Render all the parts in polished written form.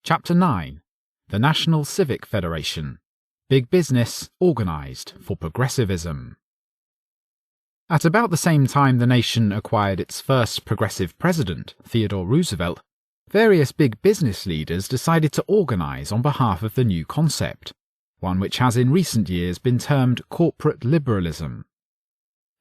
Chapter 9. The National Civic Federation. Big Business Organized for Progressivism. At about the same time the nation acquired its first progressive president, Theodore Roosevelt, various big business leaders decided to organize on behalf of the new concept, one which has in recent years been termed corporate liberalism.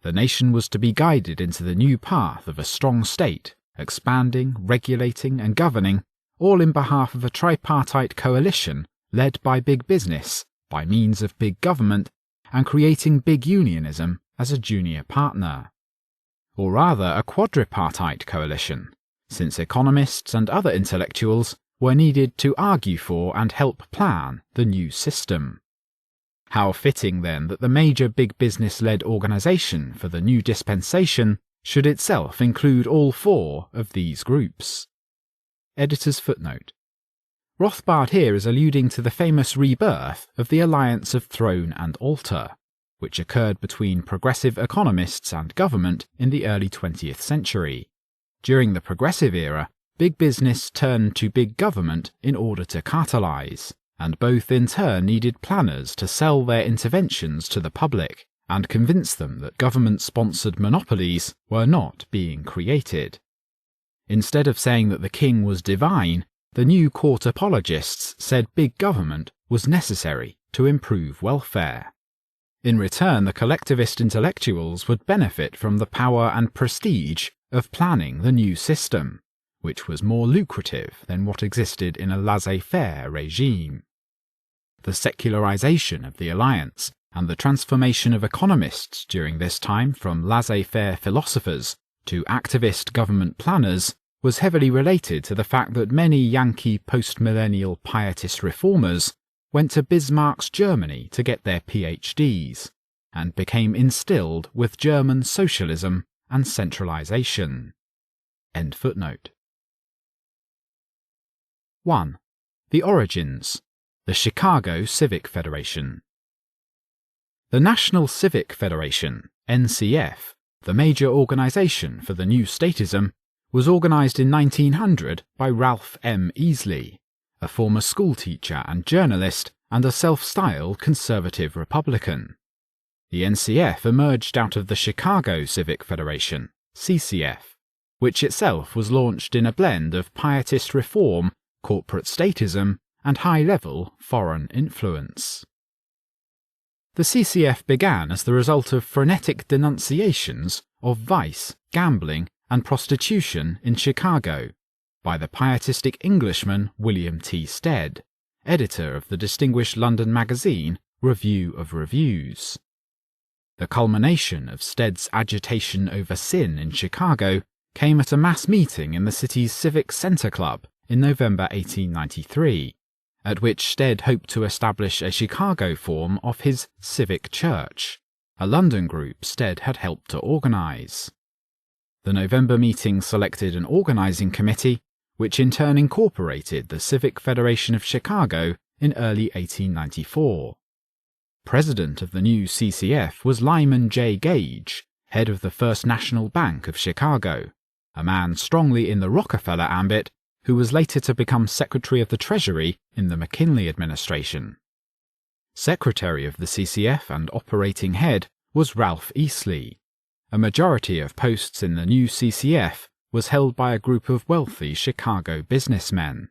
The nation was to be guided into the new path of a strong state, expanding, regulating, and governing, all in behalf of a tripartite coalition led by big business, by means of big government, and creating big unionism as a junior partner. Or rather a quadripartite coalition, since economists and other intellectuals were needed to argue for and help plan the new system. How fitting, then, that the major big business-led organization for the new dispensation should itself include all four of these groups. Editor's footnote. Rothbard here is alluding to the famous rebirth of the alliance of throne and altar, which occurred between progressive economists and government in the early 20th century. During the progressive era, big business turned to big government in order to catalyze, and both in turn needed planners to sell their interventions to the public and convince them that government-sponsored monopolies were not being created. Instead of saying that the king was divine, the new court apologists said big government was necessary to improve welfare. In return, the collectivist intellectuals would benefit from the power and prestige of planning the new system, which was more lucrative than what existed in a laissez-faire regime. The secularization of the alliance and the transformation of economists during this time from laissez-faire philosophers to activist government planners was heavily related to the fact that many Yankee post-millennial pietist reformers went to Bismarck's Germany to get their PhDs, and became instilled with German socialism and centralization. End footnote. 1. The origins. The Chicago Civic Federation. The National Civic Federation, NCF, the major organization for the new statism, was organized in 1900 by Ralph M. Easley, a former schoolteacher and journalist and a self-styled conservative Republican. The NCF emerged out of the Chicago Civic Federation, CCF, which itself was launched in a blend of pietist reform, corporate statism, and high-level foreign influence. The CCF began as the result of frenetic denunciations of vice, gambling, and prostitution in Chicago by the pietistic Englishman William T. Stead, editor of the distinguished London magazine Review of Reviews. The culmination of Stead's agitation over sin in Chicago came at a mass meeting in the city's Civic Center Club in November 1893, at which Stead hoped to establish a Chicago form of his Civic Church, a London group Stead had helped to organize. The November meeting selected an organizing committee, which in turn incorporated the Civic Federation of Chicago in early 1894. President of the new CCF was Lyman J. Gage, head of the First National Bank of Chicago, a man strongly in the Rockefeller ambit who was later to become Secretary of the Treasury in the McKinley administration. Secretary of the CCF and operating head was Ralph Easley. A majority of posts in the new CCF was held by a group of wealthy Chicago businessmen.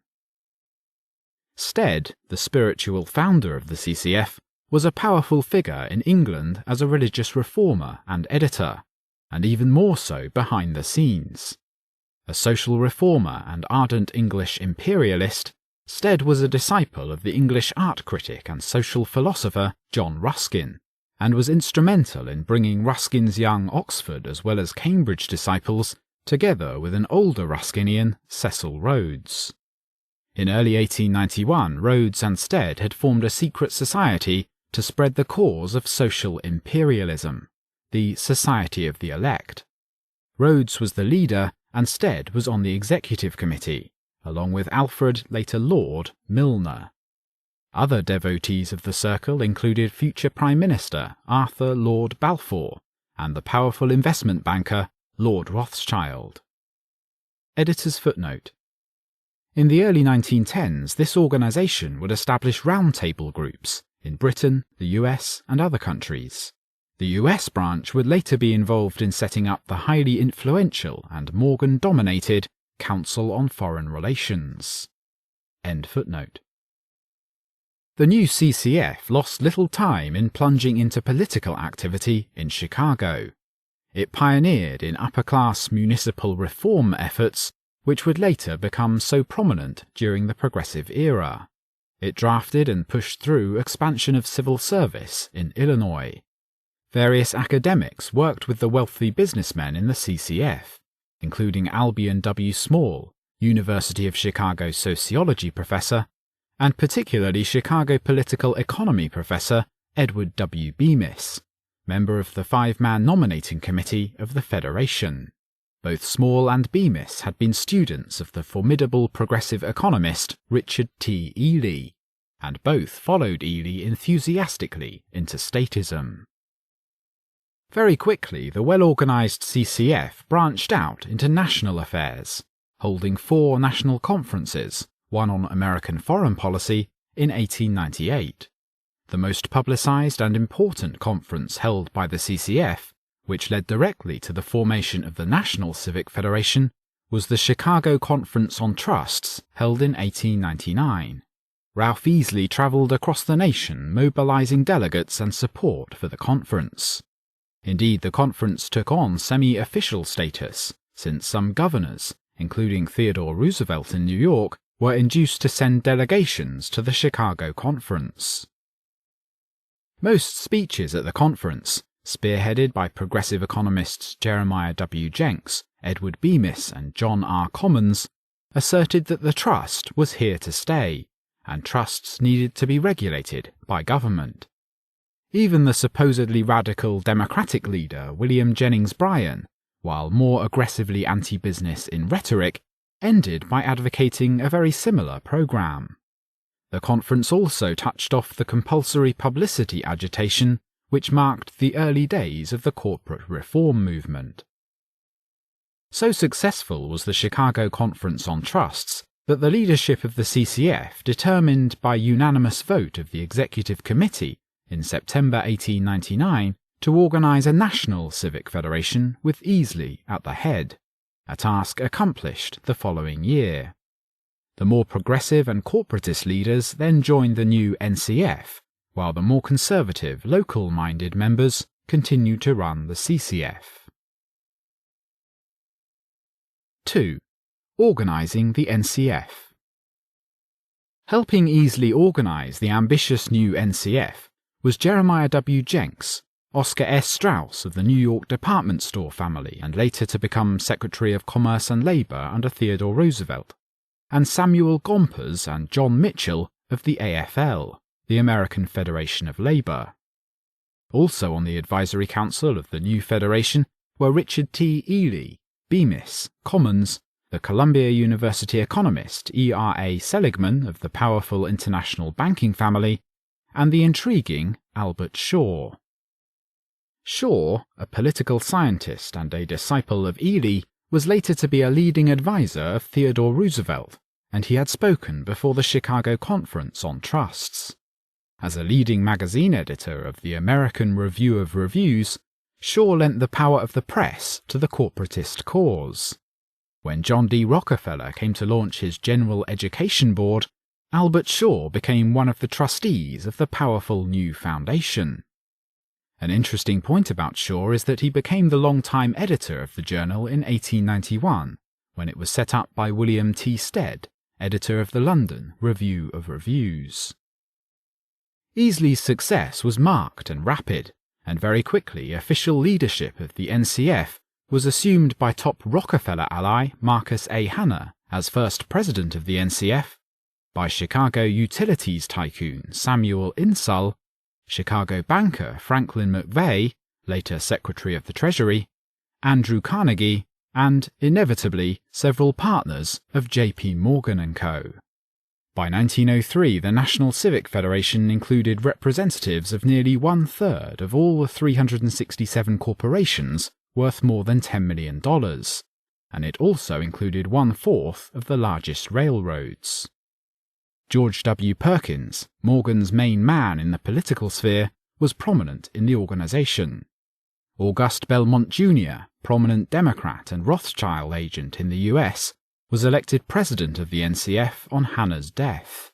Stead, the spiritual founder of the CCF, was a powerful figure in England as a religious reformer and editor, and even more so behind the scenes. A social reformer and ardent English imperialist, Stead was a disciple of the English art critic and social philosopher John Ruskin, and was instrumental in bringing Ruskin's young Oxford as well as Cambridge disciples together with an older Ruskinian, Cecil Rhodes. In early 1891, Rhodes and Stead had formed a secret society to spread the cause of social imperialism, the Society of the Elect. Rhodes was the leader, and Stead was on the executive committee, along with Alfred, later Lord, Milner. Other devotees of the circle included future Prime Minister Arthur Lord Balfour and the powerful investment banker Lord Rothschild. Editor's footnote. In the early 1910s, this organisation would establish roundtable groups in Britain, the US, and other countries. The US branch would later be involved in setting up the highly influential and Morgan-dominated Council on Foreign Relations. End footnote. The new CCF lost little time in plunging into political activity in Chicago. It pioneered in upper-class municipal reform efforts, which would later become so prominent during the Progressive era. It drafted and pushed through expansion of civil service in Illinois. Various academics worked with the wealthy businessmen in the CCF, including Albion W. Small, University of Chicago sociology professor, and particularly Chicago political economy professor Edward W. Bemis, member of the five-man nominating committee of the Federation. Both Small and Bemis had been students of the formidable progressive economist Richard T. Ely, and both followed Ely enthusiastically into statism. Very quickly, the well-organized CCF branched out into national affairs, holding 4 national conferences, one on American foreign policy, in 1898. The most publicized and important conference held by the CCF, which led directly to the formation of the National Civic Federation, was the Chicago Conference on Trusts, held in 1899. Ralph Easley travelled across the nation mobilizing delegates and support for the conference. Indeed, the conference took on semi-official status, since some governors, including Theodore Roosevelt in New York, were induced to send delegations to the Chicago Conference. Most speeches at the conference, spearheaded by progressive economists Jeremiah W. Jenks, Edward Bemis, and John R. Commons, asserted that the trust was here to stay, and trusts needed to be regulated by government. Even the supposedly radical Democratic leader William Jennings Bryan, while more aggressively anti-business in rhetoric, ended by advocating a very similar program. The conference also touched off the compulsory publicity agitation which marked the early days of the corporate reform movement. So successful was the Chicago Conference on Trusts that the leadership of the CCF determined by unanimous vote of the Executive Committee in September 1899 to organize a national civic federation with Easley at the head, a task accomplished the following year. The more progressive and corporatist leaders then joined the new NCF, while the more conservative, local-minded members continued to run the CCF. 2. Organizing the NCF. Helping Easley organize the ambitious new NCF was Jeremiah W. Jenks, Oscar S. Strauss of the New York department store family and later to become Secretary of Commerce and Labor under Theodore Roosevelt, and Samuel Gompers and John Mitchell of the AFL, the American Federation of Labor. Also on the advisory council of the new federation were Richard T. Ely, Bemis, Commons, the Columbia University economist E.R.A. Seligman of the powerful international banking family, and the intriguing Albert Shaw. Shaw, a political scientist and a disciple of Ely, was later to be a leading advisor of Theodore Roosevelt, and he had spoken before the Chicago Conference on Trusts. As a leading magazine editor of the American Review of Reviews, Shaw lent the power of the press to the corporatist cause. When John D. Rockefeller came to launch his General Education Board, Albert Shaw became one of the trustees of the powerful new foundation. An interesting point about Shaw is that he became the long-time editor of the journal in 1891, when it was set up by William T. Stead, editor of the London Review of Reviews. Easley's success was marked and rapid, and very quickly official leadership of the NCF was assumed by top Rockefeller ally Marcus A. Hanna as first president of the NCF, by Chicago utilities tycoon Samuel Insull, Chicago banker Franklin McVeigh, later Secretary of the Treasury, Andrew Carnegie, and, inevitably, several partners of J.P. Morgan & Co. By 1903, the National Civic Federation included representatives of nearly one-third of all the 367 corporations worth more than $10 million, and it also included 1/4 of the largest railroads. George W. Perkins, Morgan's main man in the political sphere, was prominent in the organization. Auguste Belmont Jr., prominent Democrat and Rothschild agent in the US, was elected president of the NCF on Hanna's death.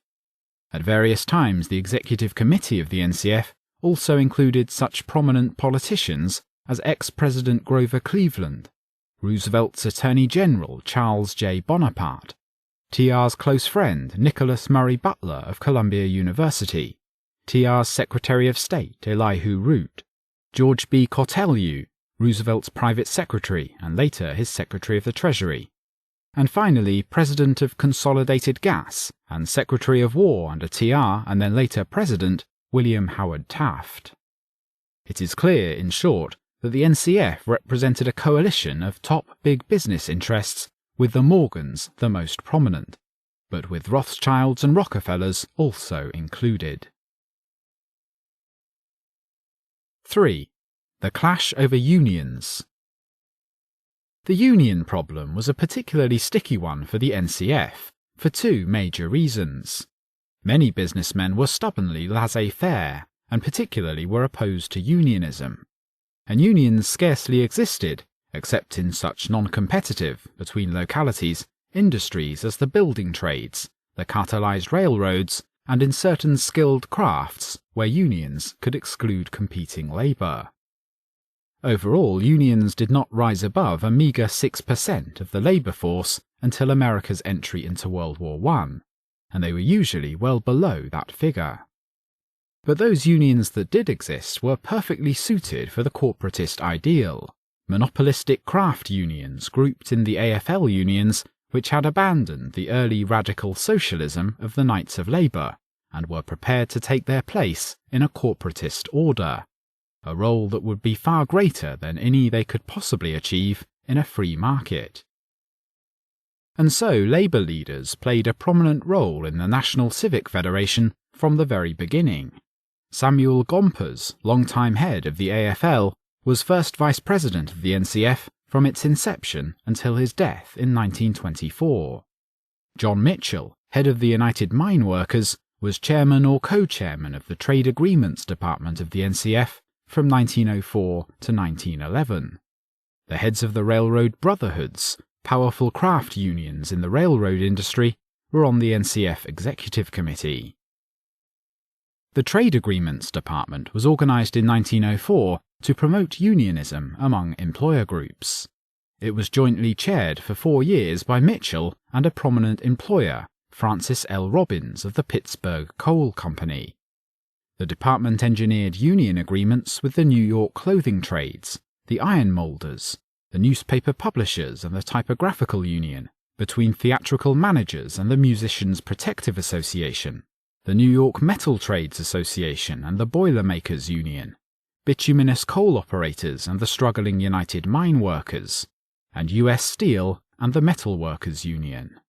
At various times, the executive committee of the NCF also included such prominent politicians as ex-President Grover Cleveland, Roosevelt's Attorney General Charles J. Bonaparte, TR's close friend Nicholas Murray Butler of Columbia University, TR's Secretary of State Elihu Root, George B. Cortelyou, Roosevelt's private secretary and later his Secretary of the Treasury, and finally President of Consolidated Gas and Secretary of War under TR and then later President William Howard Taft. It is clear, in short, that the NCF represented a coalition of top big business interests, with the Morgans the most prominent, but with Rothschilds and Rockefellers also included. 3. The clash over unions. The union problem was a particularly sticky one for the NCF, for two major reasons. Many businessmen were stubbornly laissez-faire, and particularly were opposed to unionism, and unions scarcely existed, except in such non-competitive, between localities, industries as the building trades, the cartelized railroads, and in certain skilled crafts where unions could exclude competing labour. Overall, unions did not rise above a meagre 6% of the labour force until America's entry into World War I, and they were usually well below that figure. But those unions that did exist were perfectly suited for the corporatist ideal, monopolistic craft unions grouped in the AFL unions, which had abandoned the early radical socialism of the Knights of Labour and were prepared to take their place in a corporatist order, a role that would be far greater than any they could possibly achieve in a free market. And so labour leaders played a prominent role in the National Civic Federation from the very beginning. Samuel Gompers, longtime head of the AFL, was first vice president of the NCF from its inception until his death in 1924. John Mitchell, head of the United Mine Workers, was chairman or co-chairman of the Trade Agreements Department of the NCF from 1904 to 1911. The heads of the railroad brotherhoods, powerful craft unions in the railroad industry, were on the NCF Executive Committee. The Trade Agreements Department was organized in 1904 to promote unionism among employer groups. It was jointly chaired for 4 years by Mitchell and a prominent employer, Francis L. Robbins of the Pittsburgh Coal Company. The department engineered union agreements with the New York clothing trades, the iron molders, the newspaper publishers and the typographical union, between theatrical managers and the Musicians' Protective Association, the New York Metal Trades Association and the Boilermakers Union, bituminous coal operators and the struggling United Mine Workers, and U.S. Steel and the Metal Workers Union.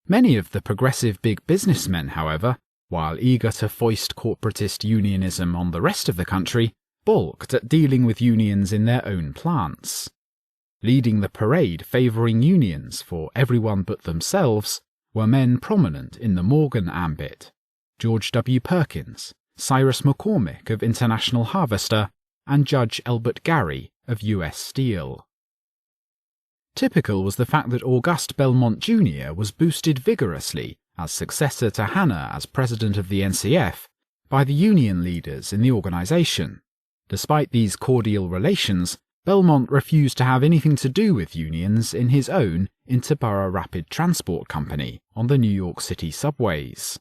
Many of the progressive big businessmen, however, while eager to foist corporatist unionism on the rest of the country, balked at dealing with unions in their own plants. Leading the parade favouring unions for everyone but themselves were men prominent in the Morgan ambit: George W. Perkins, Cyrus McCormick of International Harvester, and Judge Elbert Gary of U.S. Steel. Typical was the fact that Auguste Belmont Jr. was boosted vigorously as successor to Hanna as president of the NCF by the union leaders in the organization. Despite these cordial relations, Belmont refused to have anything to do with unions in his own Interborough Rapid Transport Company on the New York City subways.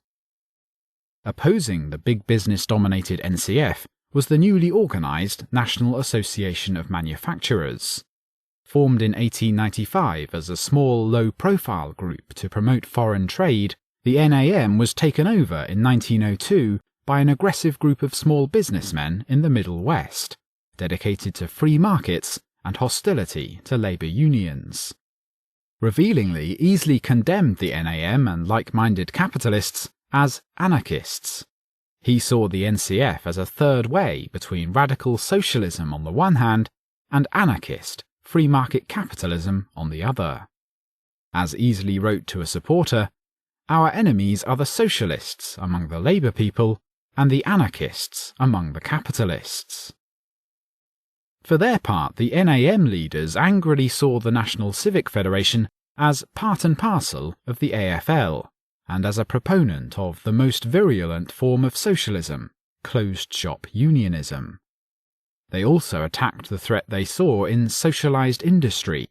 Opposing the big business-dominated NCF was the newly organized National Association of Manufacturers. Formed in 1895 as a small, low-profile group to promote foreign trade, the NAM was taken over in 1902 by an aggressive group of small businessmen in the Middle West, dedicated to free markets and hostility to labour unions. Revealingly easily condemned the NAM and like-minded capitalists as anarchists. He saw the NCF as a third way between radical socialism on the one hand and anarchist, free market capitalism on the other. As easily wrote to a supporter, "Our enemies are the socialists among the labour people and the anarchists among the capitalists." For their part, the NAM leaders angrily saw the National Civic Federation as part and parcel of the AFL, and as a proponent of the most virulent form of socialism, closed-shop unionism. They also attacked the threat they saw in socialised industry,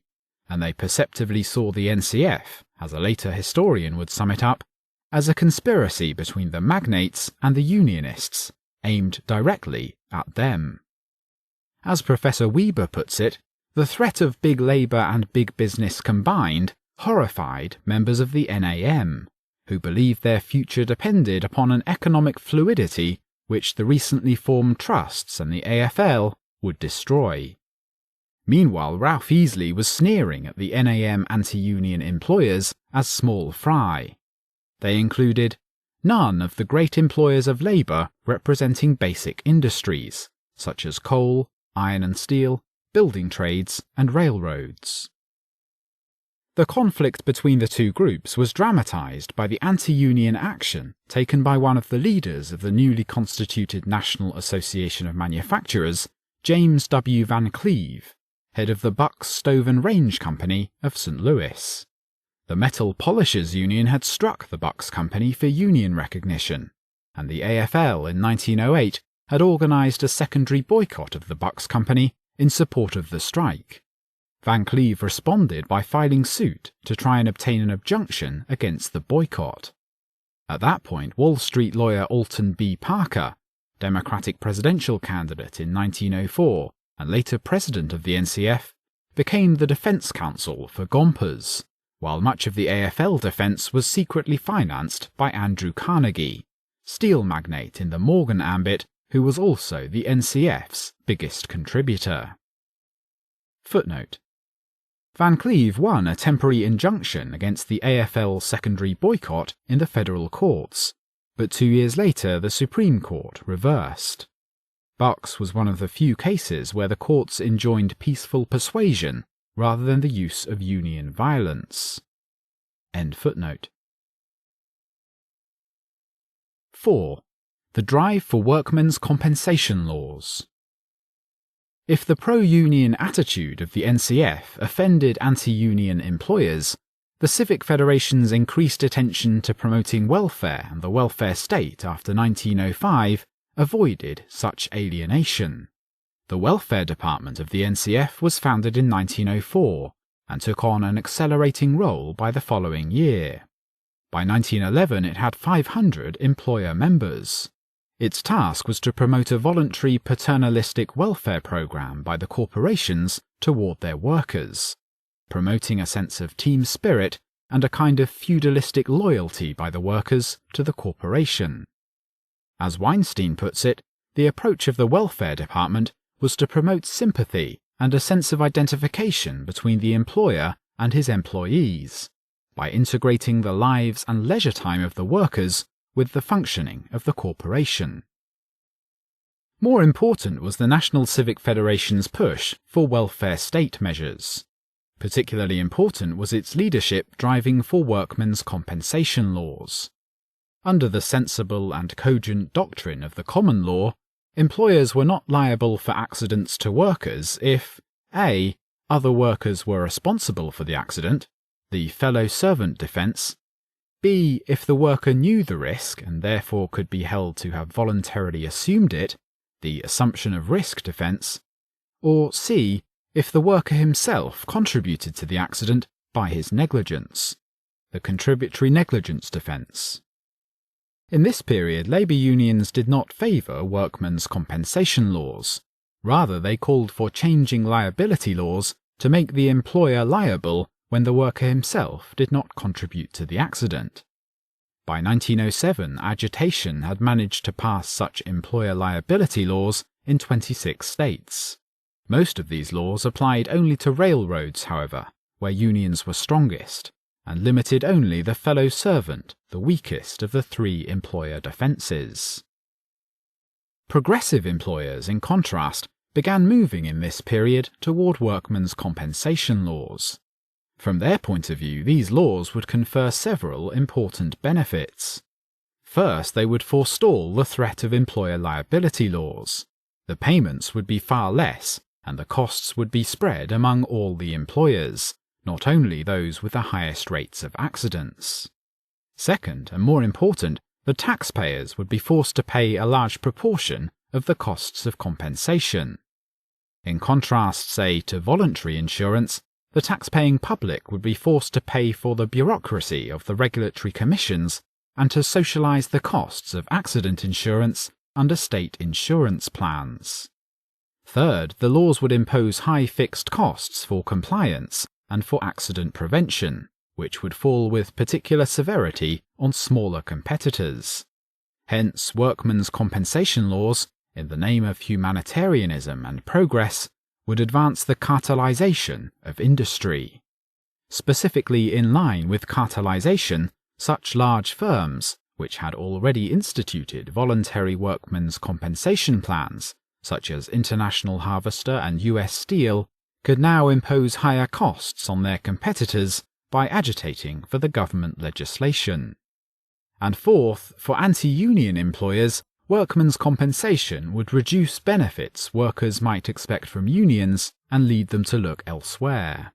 and they perceptively saw the NCF, as a later historian would sum it up, as a conspiracy between the magnates and the unionists, aimed directly at them. As Professor Weber puts it, the threat of big labour and big business combined horrified members of the NAM, who believed their future depended upon an economic fluidity which the recently formed trusts and the AFL would destroy. Meanwhile, Ralph Easley was sneering at the NAM anti-union employers as small fry. They included none of the great employers of labour representing basic industries, such as coal, iron and steel, building trades, and railroads. The conflict between the two groups was dramatised by the anti-union action taken by one of the leaders of the newly constituted National Association of Manufacturers, James W. Van Cleve, head of the Bucks Stove and Range Company of St. Louis. The Metal Polishers Union had struck the Bucks Company for union recognition, and the AFL in 1908 had organised a secondary boycott of the Bucks Company in support of the strike. Van Cleve responded by filing suit to try and obtain an injunction against the boycott. At that point, Wall Street lawyer Alton B. Parker, Democratic presidential candidate in 1904 and later president of the NCF, became the defence counsel for Gompers, while much of the AFL defence was secretly financed by Andrew Carnegie, steel magnate in the Morgan ambit who was also the NCF's biggest contributor. Footnote: Van Cleve won a temporary injunction against the AFL secondary boycott in the federal courts, but 2 years later the Supreme Court reversed. Bucks was one of the few cases where the courts enjoined peaceful persuasion rather than the use of union violence. End footnote. 4. The drive for workmen's compensation laws. If the pro-union attitude of the NCF offended anti-union employers, the Civic Federation's increased attention to promoting welfare and the welfare state after 1905 avoided such alienation. The Welfare Department of the NCF was founded in 1904 and took on an accelerating role by the following year. By 1911 it had 500 employer members. Its task was to promote a voluntary paternalistic welfare program by the corporations toward their workers, promoting a sense of team spirit and a kind of feudalistic loyalty by the workers to the corporation. As Weinstein puts it, the approach of the Welfare Department was to promote sympathy and a sense of identification between the employer and his employees, by integrating the lives and leisure time of the workers with the functioning of the corporation. More important was the National Civic Federation's push for welfare state measures. Particularly important was its leadership driving for workmen's compensation laws. Under the sensible and cogent doctrine of the common law, employers were not liable for accidents to workers if a. Other workers were responsible for the accident, the fellow servant defence, b. If the worker knew the risk and therefore could be held to have voluntarily assumed it, the assumption of risk defence, or c. If the worker himself contributed to the accident by his negligence, the contributory negligence defence. In this period, labour unions did not favour workmen's compensation laws. Rather, they called for changing liability laws to make the employer liable when the worker himself did not contribute to the accident. By 1907, agitation had managed to pass such employer liability laws in 26 states. Most of these laws applied only to railroads, however, where unions were strongest, and limited only the fellow servant, the weakest of the three employer defences. Progressive employers, in contrast, began moving in this period toward workmen's compensation laws. From their point of view, these laws would confer several important benefits. First, they would forestall the threat of employer liability laws. The payments would be far less, and the costs would be spread among all the employers, not only those with the highest rates of accidents. Second, and more important, the taxpayers would be forced to pay a large proportion of the costs of compensation. In contrast, say, to voluntary insurance, the tax-paying public would be forced to pay for the bureaucracy of the regulatory commissions and to socialize the costs of accident insurance under state insurance plans. Third, the laws would impose high fixed costs for compliance and for accident prevention, which would fall with particular severity on smaller competitors. Hence, workmen's compensation laws, in the name of humanitarianism and progress, would advance the cartelization of industry. Specifically in line with cartelization, such large firms, which had already instituted voluntary workmen's compensation plans, such as International Harvester and US Steel, could now impose higher costs on their competitors by agitating for the government legislation. And fourth, for anti-union employers, workmen's compensation would reduce benefits workers might expect from unions and lead them to look elsewhere.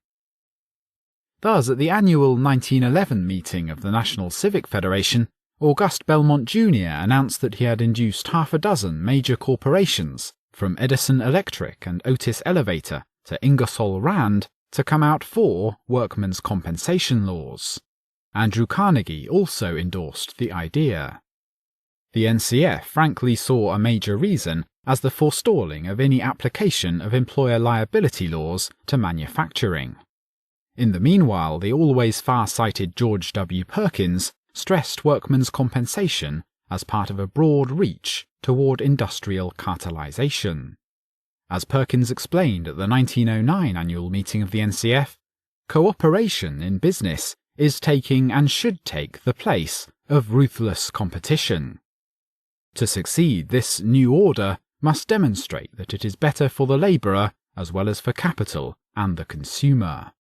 Thus, at the annual 1911 meeting of the National Civic Federation, Auguste Belmont Jr. announced that he had induced half a dozen major corporations, from Edison Electric and Otis Elevator to Ingersoll Rand, to come out for workmen's compensation laws. Andrew Carnegie also endorsed the idea. The NCF frankly saw a major reason as the forestalling of any application of employer liability laws to manufacturing. In the meanwhile, the always far-sighted George W. Perkins stressed workmen's compensation as part of a broad reach toward industrial cartelization. As Perkins explained at the 1909 annual meeting of the NCF, cooperation in business is taking and should take the place of ruthless competition. To succeed, this new order must demonstrate that it is better for the labourer as well as for capital and the consumer.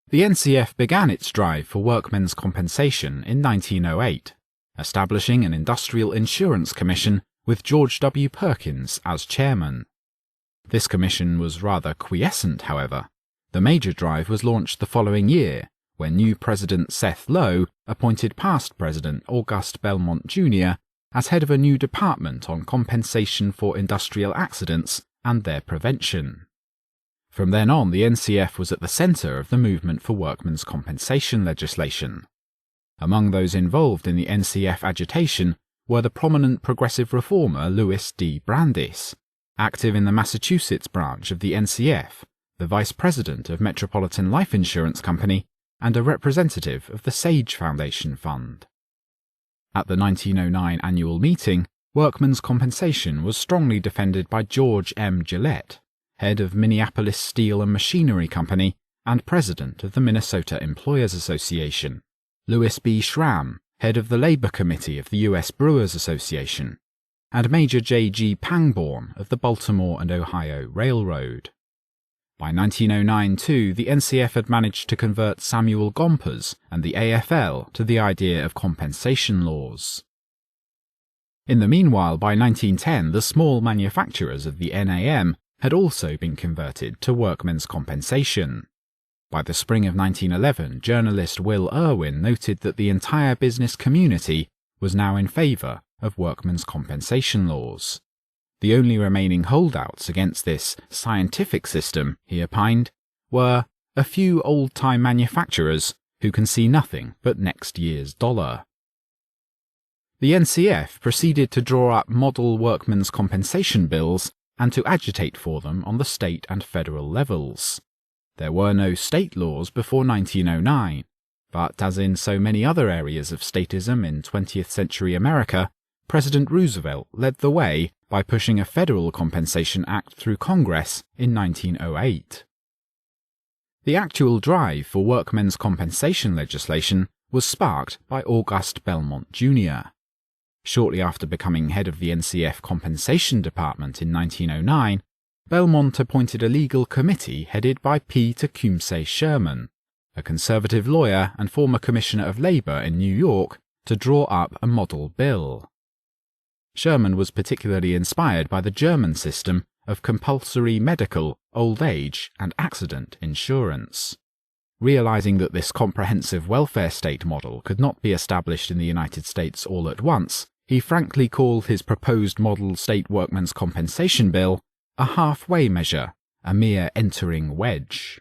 The NCF began its drive for workmen's compensation in 1908, establishing an Industrial Insurance Commission with George W. Perkins as chairman. This commission was rather quiescent, however. The major drive was launched the following year, when new President Seth Low appointed past President Auguste Belmont Jr. as head of a new department on compensation for industrial accidents and their prevention. From then on, the NCF was at the centre of the movement for workmen's compensation legislation. Among those involved in the NCF agitation were the prominent progressive reformer Louis D. Brandeis, active in the Massachusetts branch of the NCF, the vice president of Metropolitan Life Insurance Company, and a representative of the Sage Foundation Fund. At the 1909 annual meeting, workmen's compensation was strongly defended by George M. Gillette, head of Minneapolis Steel and Machinery Company and president of the Minnesota Employers Association, Louis B. Schramm, head of the Labor Committee of the U.S. Brewers Association, and Major J. G. Pangborn of the Baltimore and Ohio Railroad. By 1909, too, the NCF had managed to convert Samuel Gompers and the AFL to the idea of compensation laws. In the meanwhile, by 1910, the small manufacturers of the NAM had also been converted to workmen's compensation. By the spring of 1911, journalist Will Irwin noted that the entire business community was now in favour of workmen's compensation laws. The only remaining holdouts against this scientific system, he opined, were a few old-time manufacturers who can see nothing but next year's dollar. The NCF proceeded to draw up model workmen's compensation bills and to agitate for them on the state and federal levels. There were no state laws before 1909, but as in so many other areas of statism in 20th century America, President Roosevelt led the way by pushing a Federal Compensation Act through Congress in 1908. The actual drive for workmen's compensation legislation was sparked by Auguste Belmont Jr. Shortly after becoming head of the NCF Compensation Department in 1909, Belmont appointed a legal committee headed by P. Tecumseh Sherman, a conservative lawyer and former Commissioner of Labor in New York, to draw up a model bill. Sherman was particularly inspired by the German system of compulsory medical, old age, and accident insurance. Realizing that this comprehensive welfare state model could not be established in the United States all at once, he frankly called his proposed model state workmen's compensation bill a halfway measure, a mere entering wedge.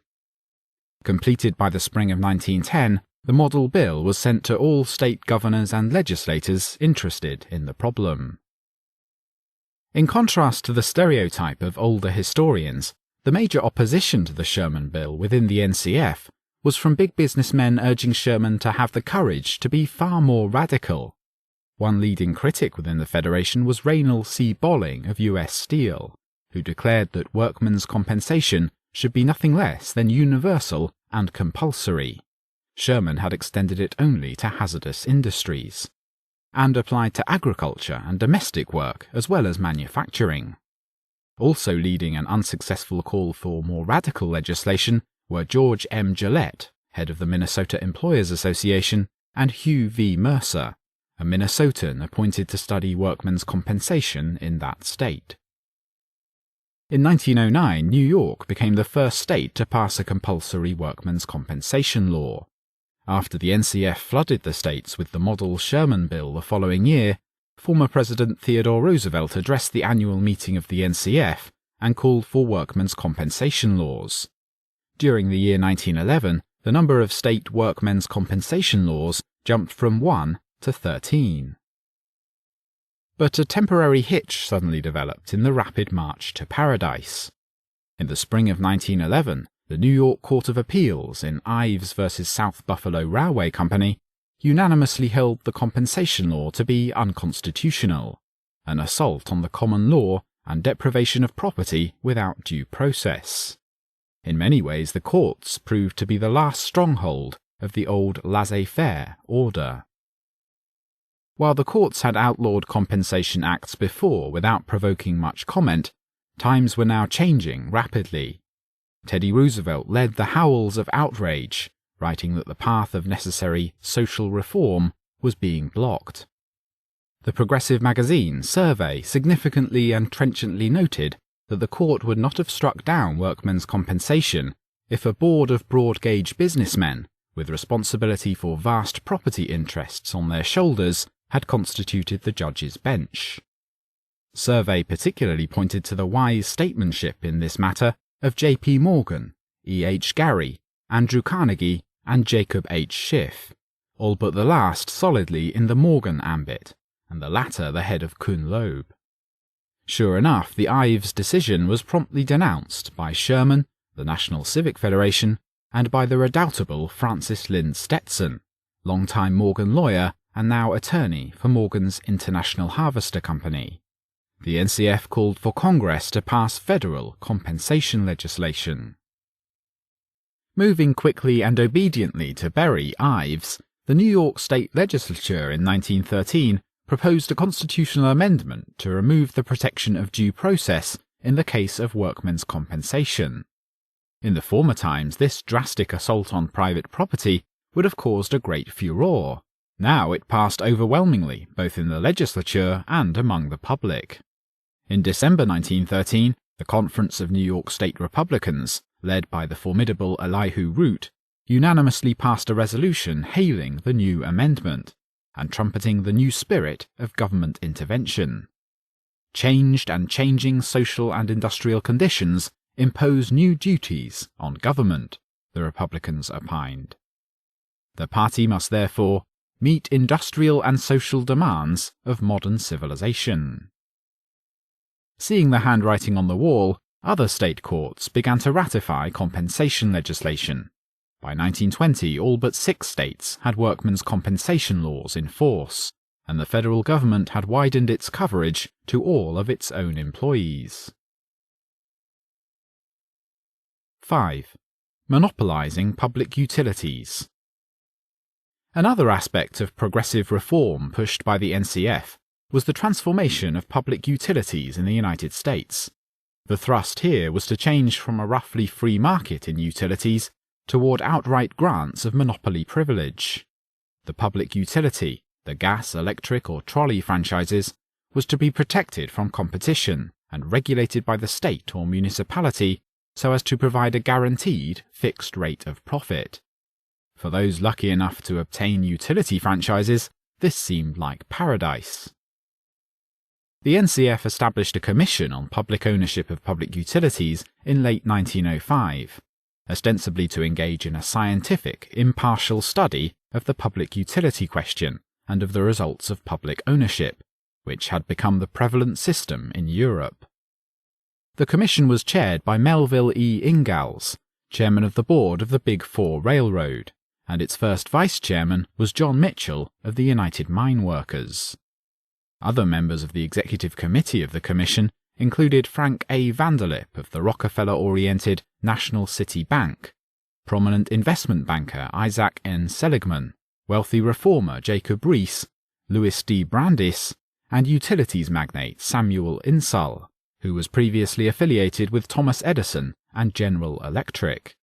Completed by the spring of 1910, the model bill was sent to all state governors and legislators interested in the problem. In contrast to the stereotype of older historians, the major opposition to the Sherman bill within the NCF was from big businessmen urging Sherman to have the courage to be far more radical. One leading critic within the Federation was Raynal C. Bolling of U.S. Steel, who declared that workmen's compensation should be nothing less than universal and compulsory. Sherman had extended it only to hazardous industries, and applied to agriculture and domestic work as well as manufacturing. Also leading an unsuccessful call for more radical legislation were George M. Gillette, head of the Minnesota Employers Association, and Hugh V. Mercer, a Minnesotan appointed to study workmen's compensation in that state. In 1909, New York became the first state to pass a compulsory workmen's compensation law. After the NCF flooded the states with the model Sherman bill the following year, former President Theodore Roosevelt addressed the annual meeting of the NCF and called for workmen's compensation laws. During the year 1911, the number of state workmen's compensation laws jumped from 1 to 13. But a temporary hitch suddenly developed in the rapid march to paradise. In the spring of 1911, the New York Court of Appeals in Ives v. South Buffalo Railway Company unanimously held the compensation law to be unconstitutional, an assault on the common law and deprivation of property without due process. In many ways, the courts proved to be the last stronghold of the old laissez-faire order. While the courts had outlawed compensation acts before without provoking much comment, times were now changing rapidly. Teddy Roosevelt led the howls of outrage, writing that the path of necessary social reform was being blocked. The progressive magazine Survey significantly and trenchantly noted that the court would not have struck down workmen's compensation if a board of broad-gauge businessmen, with responsibility for vast property interests on their shoulders, had constituted the judge's bench. Survey particularly pointed to the wise statesmanship in this matter of J.P. Morgan, E.H. Gary, Andrew Carnegie, and Jacob H. Schiff, all but the last solidly in the Morgan ambit, and the latter the head of Kuhn Loeb. Sure enough, the Ives decision was promptly denounced by Sherman, the National Civic Federation, and by the redoubtable Francis Lynn Stetson, longtime Morgan lawyer and now attorney for Morgan's International Harvester Company. The NCF called for Congress to pass federal compensation legislation. Moving quickly and obediently to bury Ives, the New York State Legislature in 1913 proposed a constitutional amendment to remove the protection of due process in the case of workmen's compensation. In the former times, this drastic assault on private property would have caused a great furore. Now it passed overwhelmingly, both in the legislature and among the public. In December 1913, the Conference of New York State Republicans, led by the formidable Elihu Root, unanimously passed a resolution hailing the new amendment and trumpeting the new spirit of government intervention. Changed and changing social and industrial conditions impose new duties on government, the Republicans opined. The party must therefore meet industrial and social demands of modern civilization. Seeing the handwriting on the wall, other state courts began to ratify compensation legislation. By 1920, all but 6 states had workmen's compensation laws in force, and the federal government had widened its coverage to all of its own employees. 5. Monopolizing public utilities. Another aspect of progressive reform pushed by the NCF was the transformation of public utilities in the United States. The thrust here was to change from a roughly free market in utilities toward outright grants of monopoly privilege. The public utility, the gas, electric, or trolley franchises, was to be protected from competition and regulated by the state or municipality so as to provide a guaranteed fixed rate of profit. For those lucky enough to obtain utility franchises, this seemed like paradise. The NCF established a commission on public ownership of public utilities in late 1905, ostensibly to engage in a scientific, impartial study of the public utility question and of the results of public ownership, which had become the prevalent system in Europe. The commission was chaired by Melville E. Ingalls, chairman of the board of the Big Four Railroad, and its first vice-chairman was John Mitchell of the United Mine Workers. Other members of the executive committee of the commission included Frank A. Vanderlip of the Rockefeller-oriented National City Bank, prominent investment banker Isaac N. Seligman, wealthy reformer Jacob Riis, Louis D. Brandeis, and utilities magnate Samuel Insull, who was previously affiliated with Thomas Edison and General Electric.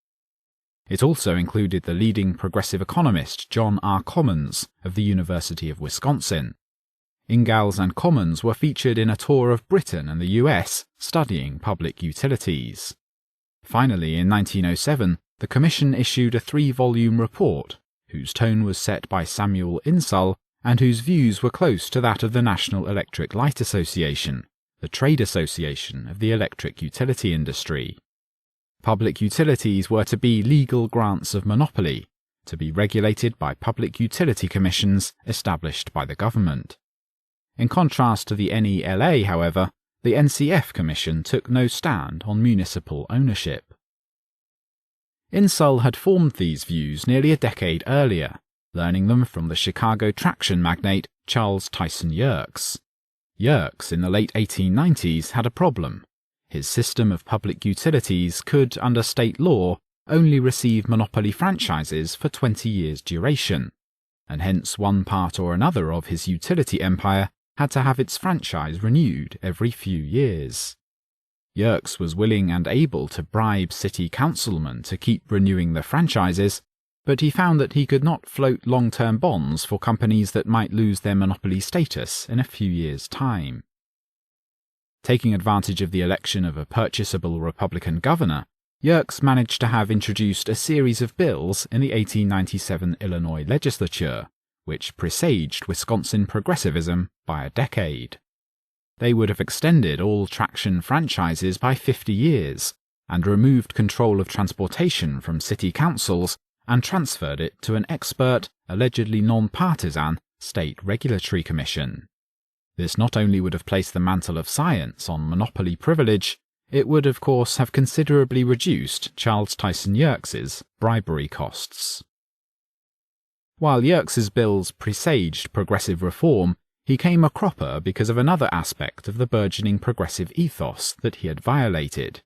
It also included the leading progressive economist John R. Commons of the University of Wisconsin. Ingalls and Commons were featured in a tour of Britain and the US studying public utilities. Finally, in 1907, the Commission issued a 3-volume report, whose tone was set by Samuel Insull and whose views were close to that of the National Electric Light Association, the trade association of the electric utility industry. Public utilities were to be legal grants of monopoly, to be regulated by public utility commissions established by the government. In contrast to the NELA, however, the NCF Commission took no stand on municipal ownership. Insull had formed these views nearly a decade earlier, learning them from the Chicago traction magnate Charles Tyson Yerkes. Yerkes, in the late 1890s, had a problem. His system of public utilities could, under state law, only receive monopoly franchises for 20 years' duration, and hence one part or another of his utility empire had to have its franchise renewed every few years. Yerkes was willing and able to bribe city councilmen to keep renewing the franchises, but he found that he could not float long-term bonds for companies that might lose their monopoly status in a few years' time. Taking advantage of the election of a purchasable Republican governor, Yerkes managed to have introduced a series of bills in the 1897 Illinois legislature, which presaged Wisconsin progressivism by a decade. They would have extended all traction franchises by 50 years and removed control of transportation from city councils and transferred it to an expert, allegedly non-partisan, state regulatory commission. This not only would have placed the mantle of science on monopoly privilege, it would of course have considerably reduced Charles Tyson Yerkes's bribery costs. While Yerkes's bills presaged progressive reform, he came a cropper because of another aspect of the burgeoning progressive ethos that he had violated.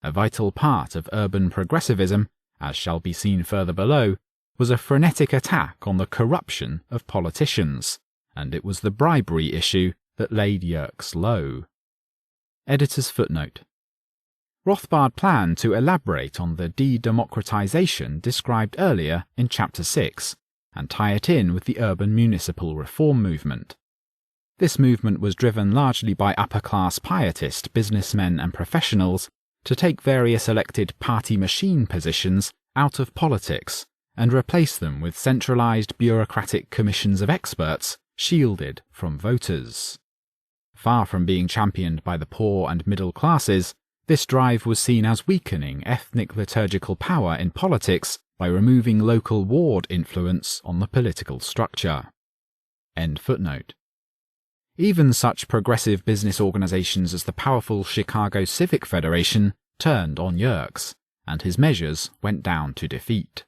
A vital part of urban progressivism, as shall be seen further below, was a frenetic attack on the corruption of politicians, and it was the bribery issue that laid Yerkes low. Editor's footnote. Rothbard planned to elaborate on the de-democratization described earlier in Chapter 6, and tie it in with the urban municipal reform movement. This movement was driven largely by upper-class pietist businessmen and professionals to take various elected party machine positions out of politics and replace them with centralized bureaucratic commissions of experts shielded from voters. Far from being championed by the poor and middle classes, this drive was seen as weakening ethnic liturgical power in politics by removing local ward influence on the political structure. End footnote. Even such progressive business organizations as the powerful Chicago Civic Federation turned on Yerkes, and his measures went down to defeat.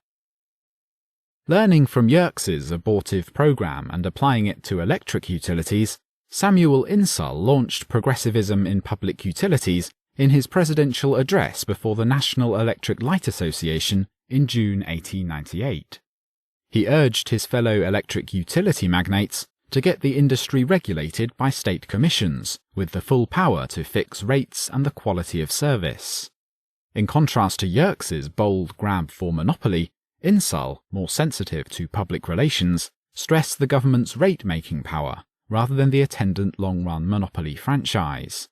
Learning from Yerkes's abortive program and applying it to electric utilities, Samuel Insull launched progressivism in public utilities in his presidential address before the National Electric Light Association in June 1898. He urged his fellow electric utility magnates to get the industry regulated by state commissions, with the full power to fix rates and the quality of service. In contrast to Yerkes's bold grab for monopoly, Insull, more sensitive to public relations, stressed the government's rate-making power rather than the attendant long-run monopoly franchise.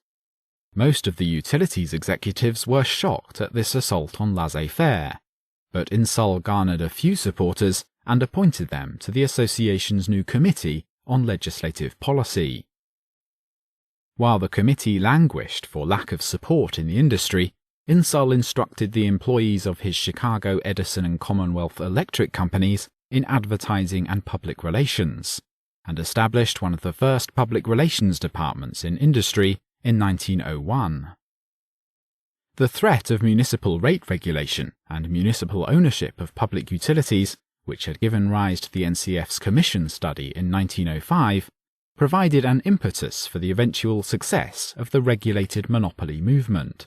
Most of the utilities executives were shocked at this assault on laissez-faire, but Insull garnered a few supporters and appointed them to the association's new Committee on Legislative Policy. While the committee languished for lack of support in the industry, Insull instructed the employees of his Chicago Edison and Commonwealth Electric companies in advertising and public relations, and established one of the first public relations departments in industry in 1901. The threat of municipal rate regulation and municipal ownership of public utilities, which had given rise to the NCF's commission study in 1905, provided an impetus for the eventual success of the regulated monopoly movement.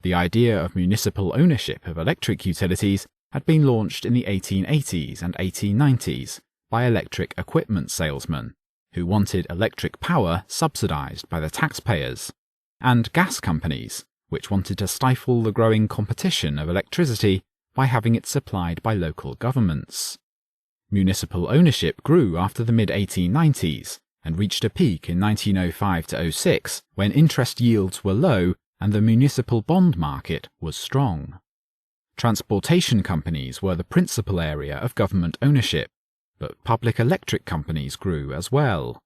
The idea of municipal ownership of electric utilities had been launched in the 1880s and 1890s by electric equipment salesmen, who wanted electric power subsidized by the taxpayers, and gas companies, which wanted to stifle the growing competition of electricity by having it supplied by local governments. Municipal ownership grew after the mid-1890s and reached a peak in 1905–06 when interest yields were low and the municipal bond market was strong. Transportation companies were the principal area of government ownership, but public electric companies grew as well.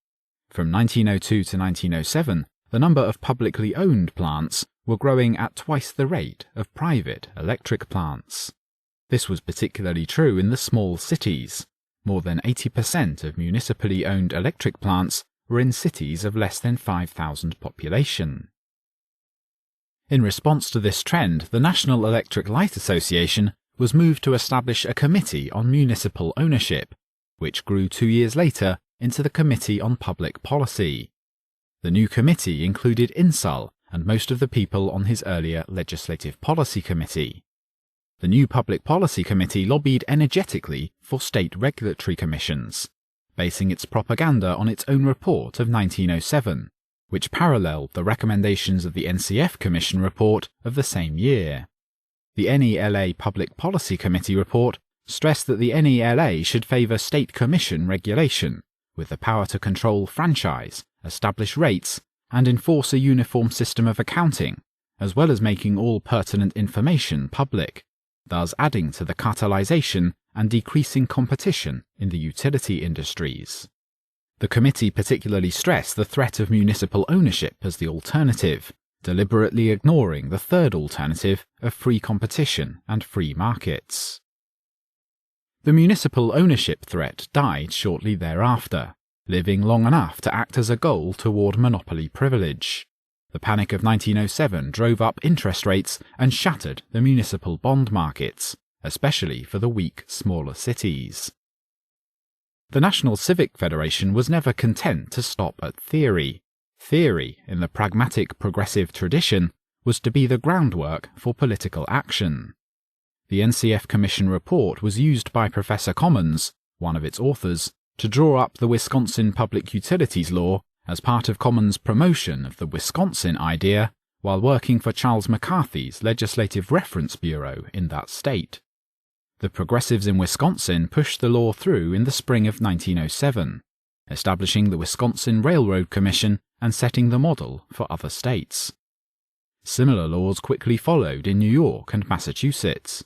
From 1902 to 1907, the number of publicly owned plants were growing at twice the rate of private electric plants. This was particularly true in the small cities. More than 80% of municipally owned electric plants were in cities of less than 5,000 population. In response to this trend, the National Electric Light Association was moved to establish a Committee on Municipal Ownership, which grew 2 years later into the Committee on Public Policy. The new committee included Insull and most of the people on his earlier Legislative Policy Committee. The new Public Policy Committee lobbied energetically for state regulatory commissions, basing its propaganda on its own report of 1907, which paralleled the recommendations of the NCF Commission report of the same year. The NELA Public Policy Committee report stressed that the NELA should favour state commission regulation, with the power to control franchise, establish rates, and enforce a uniform system of accounting, as well as making all pertinent information public, thus adding to the cartelisation and decreasing competition in the utility industries. The committee particularly stressed the threat of municipal ownership as the alternative, deliberately ignoring the third alternative of free competition and free markets. The municipal ownership threat died shortly thereafter, living long enough to act as a goal toward monopoly privilege. The Panic of 1907 drove up interest rates and shattered the municipal bond markets, especially for the weak, smaller cities. The National Civic Federation was never content to stop at theory. Theory, in the pragmatic progressive tradition, was to be the groundwork for political action. The NCF Commission report was used by Professor Commons, one of its authors, to draw up the Wisconsin Public Utilities Law as part of Commons' promotion of the Wisconsin idea while working for Charles McCarthy's Legislative Reference Bureau in that state. The progressives in Wisconsin pushed the law through in the spring of 1907, establishing the Wisconsin Railroad Commission and setting the model for other states. Similar laws quickly followed in New York and Massachusetts.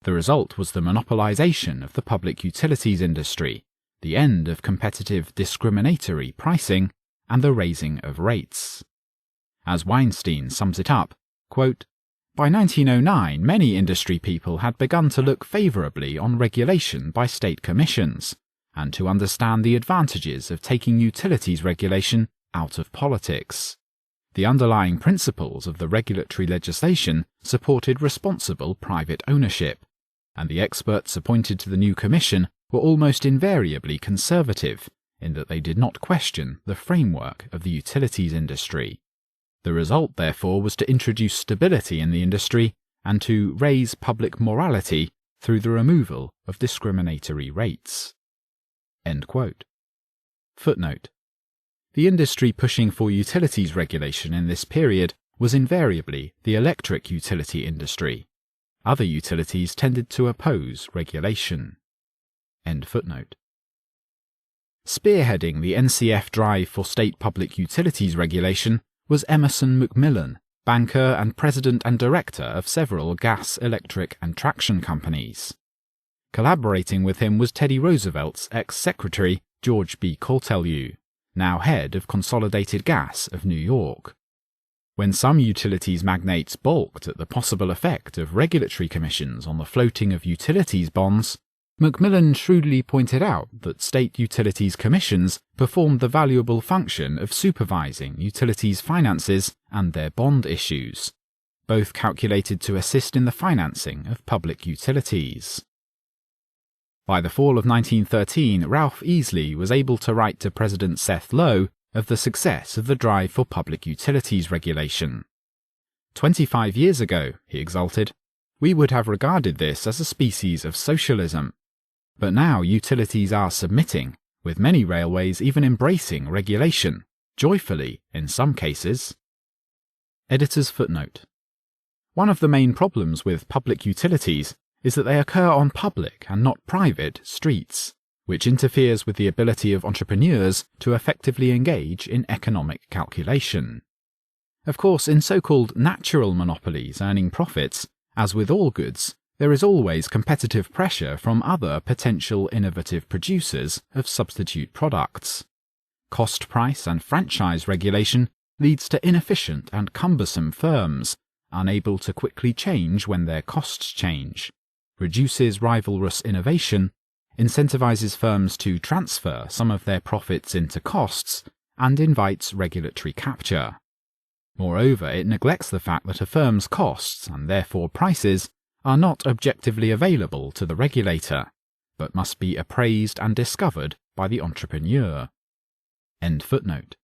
The result was the monopolization of the public utilities industry, the end of competitive discriminatory pricing, and the raising of rates. As Weinstein sums it up, quote, "By 1909, many industry people had begun to look favourably on regulation by state commissions, and to understand the advantages of taking utilities regulation out of politics. The underlying principles of the regulatory legislation supported responsible private ownership, and the experts appointed to the new commission were almost invariably conservative, in that they did not question the framework of the utilities industry. The result, therefore, was to introduce stability in the industry and to raise public morality through the removal of discriminatory rates." End quote. Footnote. The industry pushing for utilities regulation in this period was invariably the electric utility industry. Other utilities tended to oppose regulation. End footnote. Spearheading the NCF drive for state public utilities regulation was Emerson Macmillan, banker and president and director of several gas, electric, and traction companies. Collaborating with him was Teddy Roosevelt's ex-secretary George B. Cortelyou, now head of Consolidated Gas of New York. When some utilities magnates balked at the possible effect of regulatory commissions on the floating of utilities bonds, Macmillan shrewdly pointed out that state utilities commissions performed the valuable function of supervising utilities' finances and their bond issues, both calculated to assist in the financing of public utilities. By the fall of 1913, Ralph Easley was able to write to President Seth Low of the success of the drive for public utilities regulation. 25 years ago, he exulted, we would have regarded this as a species of socialism. But now utilities are submitting, with many railways even embracing regulation, joyfully in some cases. Editor's footnote. One of the main problems with public utilities is that they occur on public and not private streets, which interferes with the ability of entrepreneurs to effectively engage in economic calculation. Of course, in so-called natural monopolies earning profits, as with all goods, there is always competitive pressure from other potential innovative producers of substitute products. Cost price and franchise regulation leads to inefficient and cumbersome firms, unable to quickly change when their costs change, reduces rivalrous innovation, incentivizes firms to transfer some of their profits into costs, and invites regulatory capture. Moreover, it neglects the fact that a firm's costs, and therefore prices, are not objectively available to the regulator, but must be appraised and discovered by the entrepreneur. End footnote.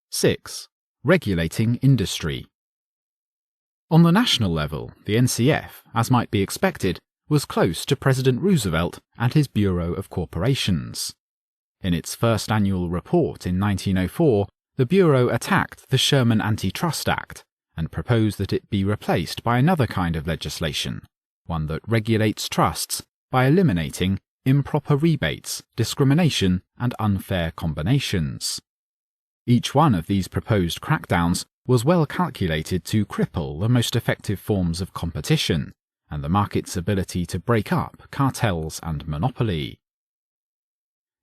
6. Regulating industry. On the national level, the NCF, as might be expected, was close to President Roosevelt and his Bureau of Corporations. In its first annual report in 1904, the Bureau attacked the Sherman Antitrust Act and proposed that it be replaced by another kind of legislation, one that regulates trusts by eliminating improper rebates, discrimination, and unfair combinations. Each one of these proposed crackdowns was well calculated to cripple the most effective forms of competition and the market's ability to break up cartels and monopoly.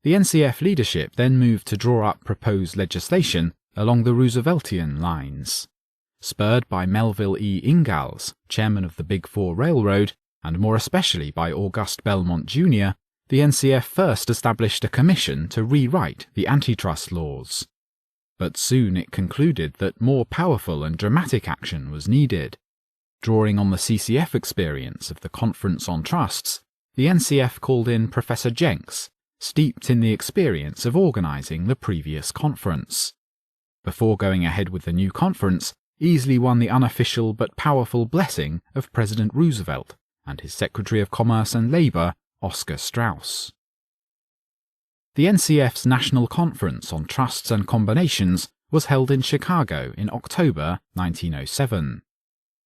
The NCF leadership then moved to draw up proposed legislation along the Rooseveltian lines. Spurred by Melville E. Ingalls, chairman of the Big Four Railroad, and more especially by August Belmont Jr., the NCF first established a commission to rewrite the antitrust laws. But soon it concluded that more powerful and dramatic action was needed. Drawing on the CCF experience of the Conference on Trusts, the NCF called in Professor Jenks, steeped in the experience of organizing the previous conference. Before going ahead with the new conference, Easley won the unofficial but powerful blessing of President Roosevelt and his Secretary of Commerce and Labor, Oscar Strauss. The NCF's National Conference on Trusts and Combinations was held in Chicago in October 1907.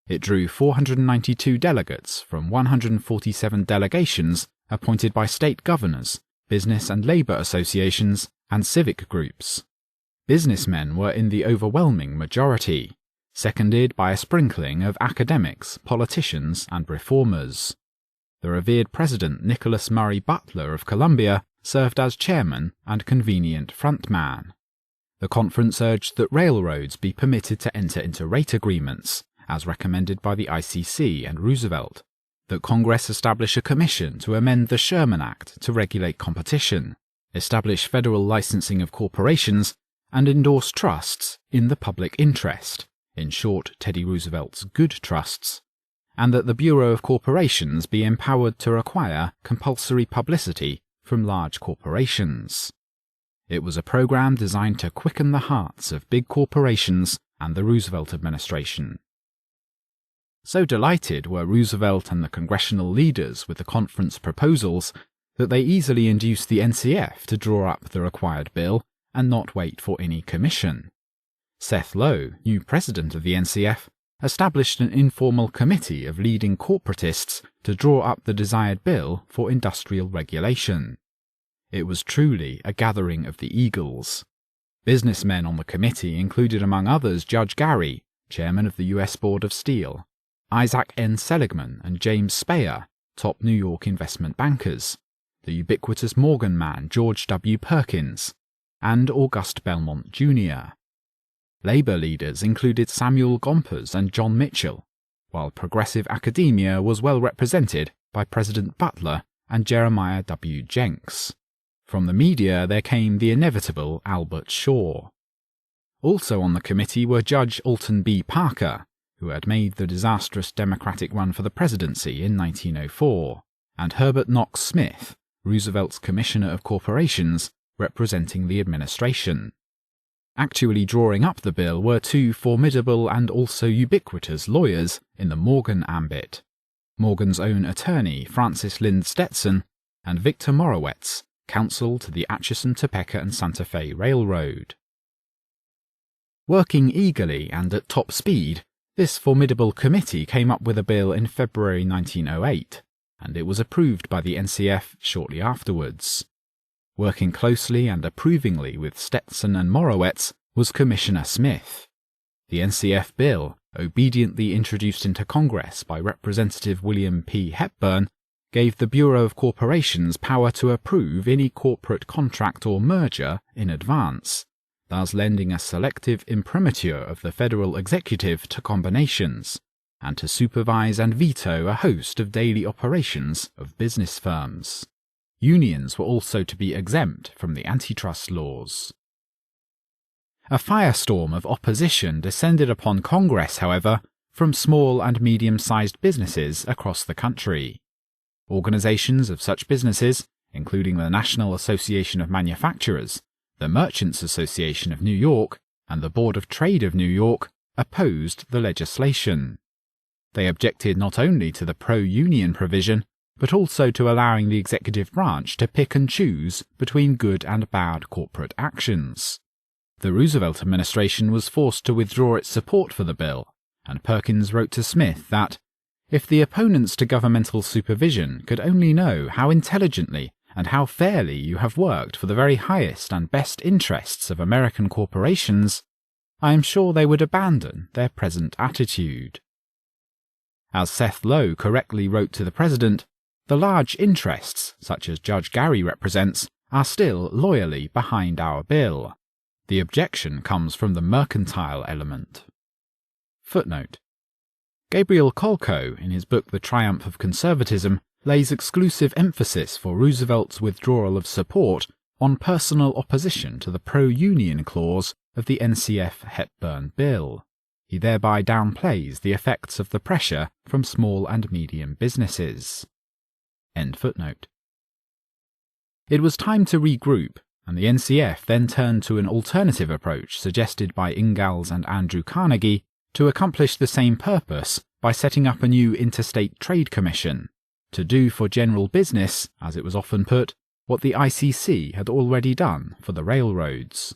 It drew 492 delegates from 147 delegations appointed by state governors, business and labor associations, and civic groups. Businessmen were in the overwhelming majority, seconded by a sprinkling of academics, politicians, and reformers. The revered President Nicholas Murray Butler of Columbia served as chairman and convenient frontman. The conference urged that railroads be permitted to enter into rate agreements, as recommended by the ICC and Roosevelt, that Congress establish a commission to amend the Sherman Act to regulate competition, establish federal licensing of corporations, and endorse trusts in the public interest, in short, Teddy Roosevelt's good trusts, and that the Bureau of Corporations be empowered to require compulsory publicity from large corporations. It was a program designed to quicken the hearts of big corporations and the Roosevelt administration. So delighted were Roosevelt and the congressional leaders with the conference proposals that they easily induced the NCF to draw up the required bill and not wait for any commission. Seth Low, new president of the NCF, established an informal committee of leading corporatists to draw up the desired bill for industrial regulation. It was truly a gathering of the eagles. Businessmen on the committee included among others Judge Gary, chairman of the U.S. Board of Steel, Isaac N. Seligman and James Speyer, top New York investment bankers, the ubiquitous Morgan man George W. Perkins, and Auguste Belmont Jr. Labour leaders included Samuel Gompers and John Mitchell, while progressive academia was well represented by President Butler and Jeremiah W. Jenks. From the media there came the inevitable Albert Shaw. Also on the committee were Judge Alton B. Parker, who had made the disastrous Democratic run for the presidency in 1904, and Herbert Knox Smith, Roosevelt's Commissioner of Corporations, representing the administration. Actually drawing up the bill were two formidable and also ubiquitous lawyers in the Morgan ambit, Morgan's own attorney Francis Lynde Stetson and Victor Morowitz, counsel to the Atchison, Topeka and Santa Fe Railroad. Working eagerly and at top speed, this formidable committee came up with a bill in February 1908, and it was approved by the NCF shortly afterwards. Working closely and approvingly with Stetson and Morowitz was Commissioner Smith. The NCF bill, obediently introduced into Congress by Representative William P. Hepburn, gave the Bureau of Corporations power to approve any corporate contract or merger in advance, thus lending a selective imprimatur of the federal executive to combinations, and to supervise and veto a host of daily operations of business firms. Unions were also to be exempt from the antitrust laws. A firestorm of opposition descended upon Congress, however, from small and medium-sized businesses across the country. Organizations of such businesses, including the National Association of Manufacturers, the Merchants Association of New York, and the Board of Trade of New York, opposed the legislation. They objected not only to the pro-union provision, but also to allowing the executive branch to pick and choose between good and bad corporate actions. The Roosevelt administration was forced to withdraw its support for the bill, and Perkins wrote to Smith that, if the opponents to governmental supervision could only know how intelligently and how fairly you have worked for the very highest and best interests of American corporations, I am sure they would abandon their present attitude. As Seth Low correctly wrote to the President, the large interests, such as Judge Gary represents, are still loyally behind our bill. The objection comes from the mercantile element. Footnote. Gabriel Kolko, in his book The Triumph of Conservatism, lays exclusive emphasis for Roosevelt's withdrawal of support on personal opposition to the pro-union clause of the NCF Hepburn Bill. He thereby downplays the effects of the pressure from small and medium businesses. End footnote. It was time to regroup, and the NCF then turned to an alternative approach suggested by Ingalls and Andrew Carnegie to accomplish the same purpose by setting up a new Interstate Trade Commission, to do for general business, as it was often put, what the ICC had already done for the railroads.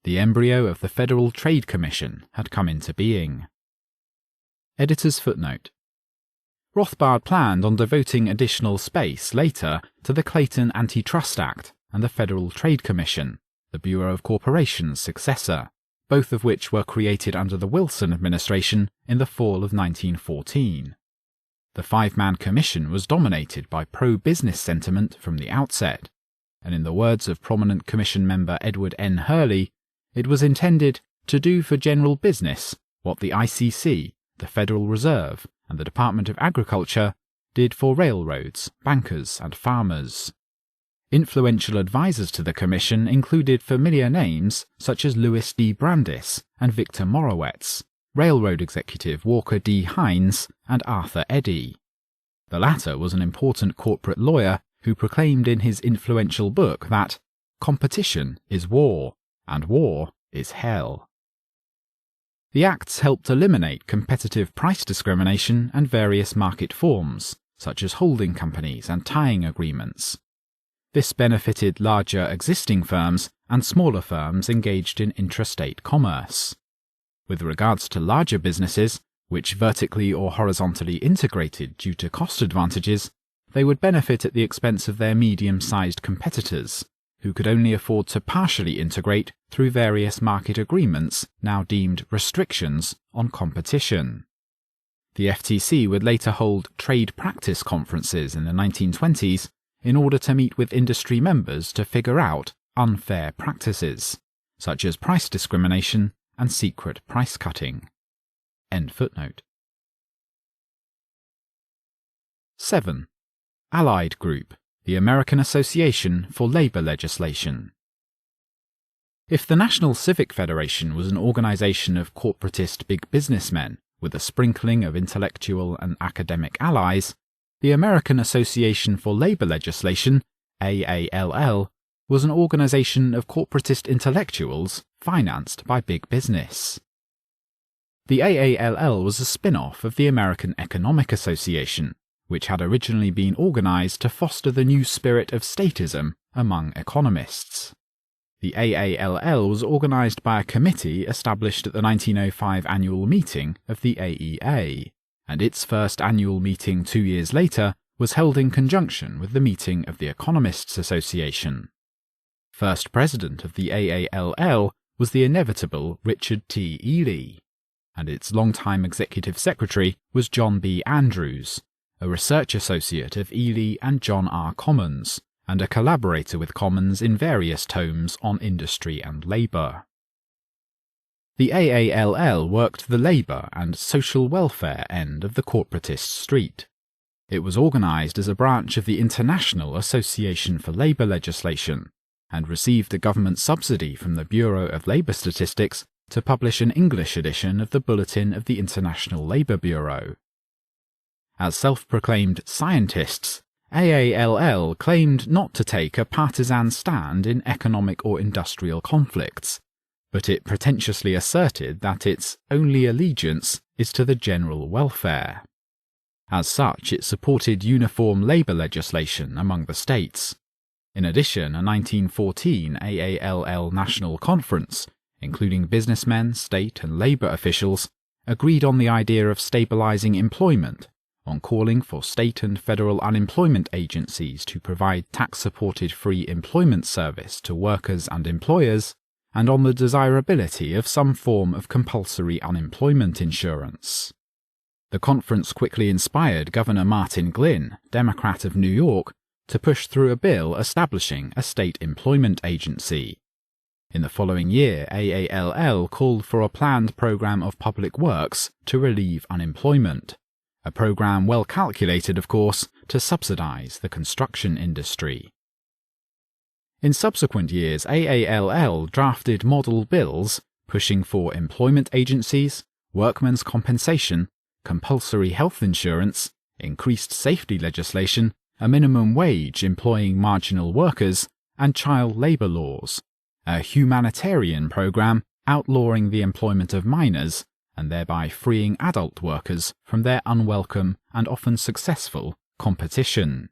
The embryo of the Federal Trade Commission had come into being. Editor's footnote. Rothbard planned on devoting additional space later to the Clayton Antitrust Act and the Federal Trade Commission, the Bureau of Corporations' successor, both of which were created under the Wilson administration in the fall of 1914. The five-man commission was dominated by pro-business sentiment from the outset, and in the words of prominent commission member Edward N. Hurley, it was intended to do for general business what the ICC, the Federal Reserve, and the Department of Agriculture did for railroads, bankers, and farmers. Influential advisers to the commission included familiar names such as Louis D. Brandeis and Victor Morowitz, railroad executive Walker D. Hines, and Arthur Eddy. The latter was an important corporate lawyer who proclaimed in his influential book that competition is war, and war is hell. The acts helped eliminate competitive price discrimination and various market forms, such as holding companies and tying agreements, This benefited larger existing firms and smaller firms engaged in intrastate commerce. With regards to larger businesses, which vertically or horizontally integrated due to cost advantages, they would benefit at the expense of their medium-sized competitors, who could only afford to partially integrate through various market agreements now deemed restrictions on competition. The FTC would later hold trade practice conferences in the 1920s in order to meet with industry members to figure out unfair practices, such as price discrimination and secret price cutting. End footnote. 7. Allied Group, the American Association for Labor Legislation. If the National Civic Federation was an organization of corporatist big businessmen with a sprinkling of intellectual and academic allies, the American Association for Labor Legislation, AALL, was an organization of corporatist intellectuals financed by big business. The AALL was a spin-off of the American Economic Association, which had originally been organized to foster the new spirit of statism among economists. The AALL was organized by a committee established at the 1905 annual meeting of the AEA, and its first annual meeting 2 years later was held in conjunction with the meeting of the Economists Association. First president of the AALL was the inevitable Richard T. Ely, and its longtime executive secretary was John B. Andrews, a research associate of Ely and John R. Commons, and a collaborator with Commons in various tomes on industry and labour. The AALL worked the labour and social welfare end of the corporatist street. It was organised as a branch of the International Association for Labour Legislation, and received a government subsidy from the Bureau of Labour Statistics to publish an English edition of the Bulletin of the International Labour Bureau. As self-proclaimed scientists, AALL claimed not to take a partisan stand in economic or industrial conflicts, but it pretentiously asserted that its only allegiance is to the general welfare. As such, it supported uniform labour legislation among the states. In addition, a 1914 AALL National Conference, including businessmen, state and labour officials, agreed on the idea of stabilising employment, on calling for state and federal unemployment agencies to provide tax-supported free employment service to workers and employers, and on the desirability of some form of compulsory unemployment insurance. The conference quickly inspired Governor Martin Glynn, Democrat of New York, to push through a bill establishing a state employment agency. In the following year, AALL called for a planned program of public works to relieve unemployment, a program well calculated, of course, to subsidize the construction industry. In subsequent years, AALL drafted model bills pushing for employment agencies, workmen's compensation, compulsory health insurance, increased safety legislation, a minimum wage employing marginal workers, and child labour laws, a humanitarian program outlawing the employment of minors and thereby freeing adult workers from their unwelcome and often successful competition.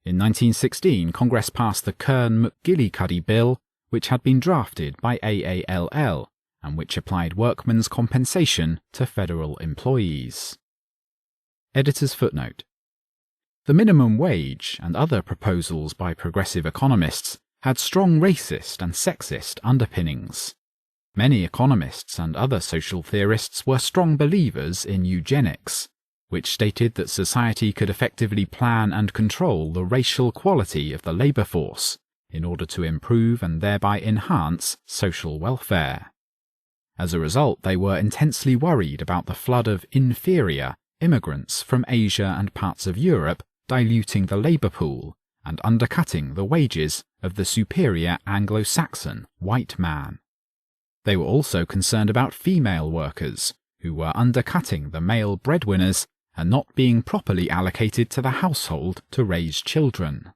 In 1916, Congress passed the Kern-McGillicuddy Bill, which had been drafted by AALL and which applied workmen's compensation to federal employees. Editor's footnote. The minimum wage and other proposals by progressive economists had strong racist and sexist underpinnings. Many economists and other social theorists were strong believers in eugenics, which stated that society could effectively plan and control the racial quality of the labour force in order to improve and thereby enhance social welfare. As a result, they were intensely worried about the flood of inferior immigrants from Asia and parts of Europe diluting the labour pool and undercutting the wages of the superior Anglo-Saxon white man. They were also concerned about female workers, who were undercutting the male breadwinners and not being properly allocated to the household to raise children.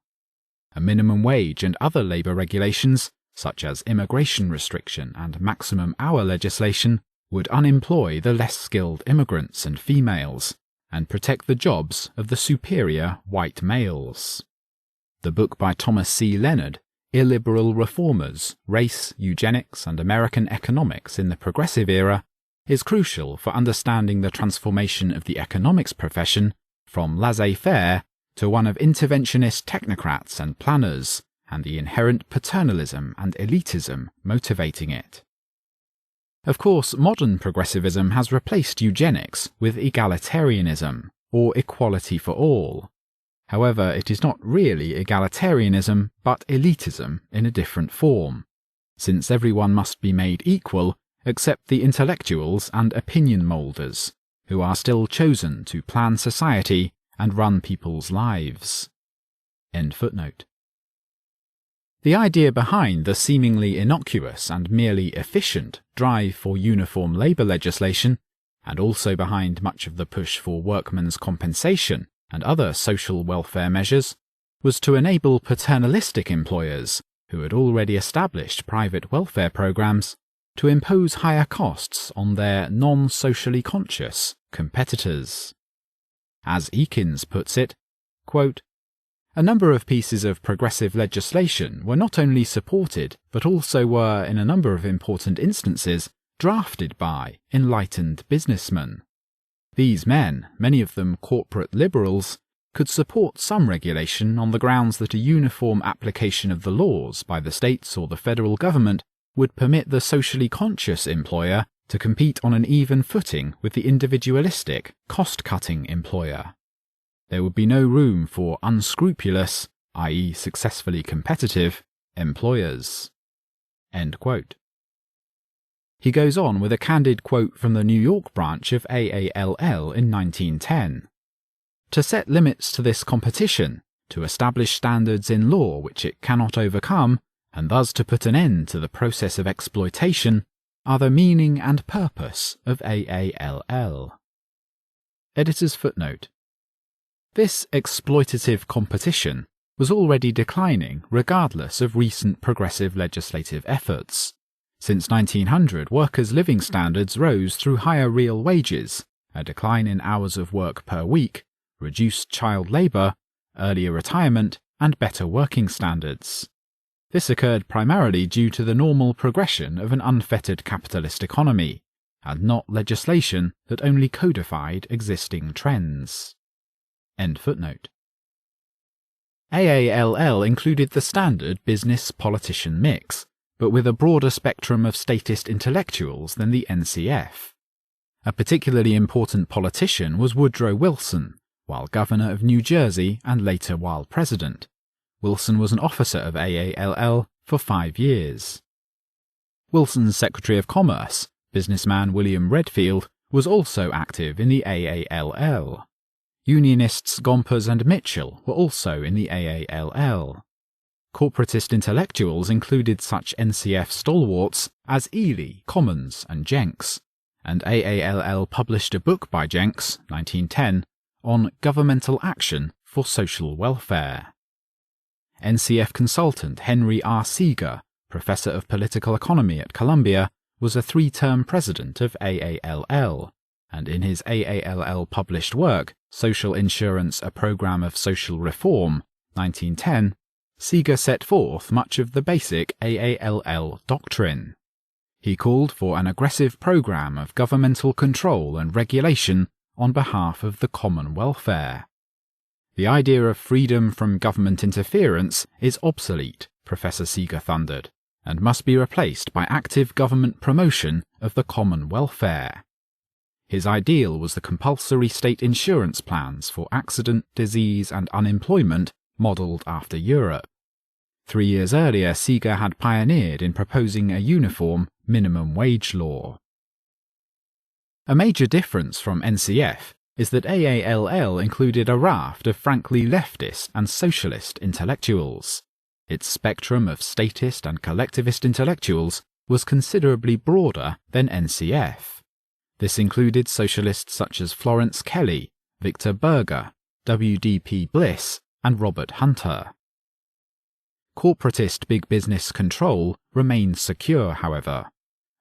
A minimum wage and other labour regulations, such as immigration restriction and maximum hour legislation, would unemploy the less skilled immigrants and females, and protect the jobs of the superior white males. The book by Thomas C. Leonard, Illiberal Reformers, Race, Eugenics, and American Economics in the Progressive Era, is crucial for understanding the transformation of the economics profession from laissez-faire to one of interventionist technocrats and planners, and the inherent paternalism and elitism motivating it. Of course, modern progressivism has replaced eugenics with egalitarianism, or equality for all. However, it is not really egalitarianism, but elitism in a different form, since everyone must be made equal except the intellectuals and opinion moulders, who are still chosen to plan society and run people's lives. End footnote. The idea behind the seemingly innocuous and merely efficient drive for uniform labour legislation, and also behind much of the push for workmen's compensation and other social welfare measures, was to enable paternalistic employers, who had already established private welfare programmes, to impose higher costs on their non-socially conscious competitors. As Eakins puts it, quote, "A number of pieces of progressive legislation were not only supported, but also were, in a number of important instances, drafted by enlightened businessmen. These men, many of them corporate liberals, could support some regulation on the grounds that a uniform application of the laws by the states or the federal government would permit the socially conscious employer to compete on an even footing with the individualistic, cost-cutting employer. There would be no room for unscrupulous, i.e. successfully competitive, employers." End quote. He goes on with a candid quote from the New York branch of AALL in 1910. "To set limits to this competition, to establish standards in law which it cannot overcome, and thus to put an end to the process of exploitation, are the meaning and purpose of AALL." Editor's footnote. This exploitative competition was already declining regardless of recent progressive legislative efforts. Since 1900, workers' living standards rose through higher real wages, a decline in hours of work per week, reduced child labour, earlier retirement, and better working standards. This occurred primarily due to the normal progression of an unfettered capitalist economy, and not legislation that only codified existing trends. End footnote. AALL included the standard business-politician mix, but with a broader spectrum of statist intellectuals than the NCF. A particularly important politician was Woodrow Wilson, while governor of New Jersey and later while president. Wilson was an officer of AALL for 5 years. Wilson's Secretary of Commerce, businessman William Redfield, was also active in the AALL. Unionists Gompers and Mitchell were also in the AALL. Corporatist intellectuals included such NCF stalwarts as Ely, Commons, and Jenks, and AALL published a book by Jenks, 1910, on governmental action for social welfare. NCF consultant Henry R. Seeger, professor of political economy at Columbia, was a 3-term president of AALL, and in his AALL published work, Social Insurance, A Program of Social Reform, 1910, Seeger set forth much of the basic AALL doctrine. He called for an aggressive program of governmental control and regulation on behalf of the common welfare. The idea of freedom from government interference is obsolete, Professor Seeger thundered, and must be replaced by active government promotion of the common welfare. His ideal was the compulsory state insurance plans for accident, disease, and unemployment modelled after Europe. 3 years earlier, Seeger had pioneered in proposing a uniform minimum wage law. A major difference from NCF is that AALL included a raft of frankly leftist and socialist intellectuals. Its spectrum of statist and collectivist intellectuals was considerably broader than NCF. This included socialists such as Florence Kelley, Victor Berger, W.D.P. Bliss, and Robert Hunter. Corporatist big business control remained secure, however.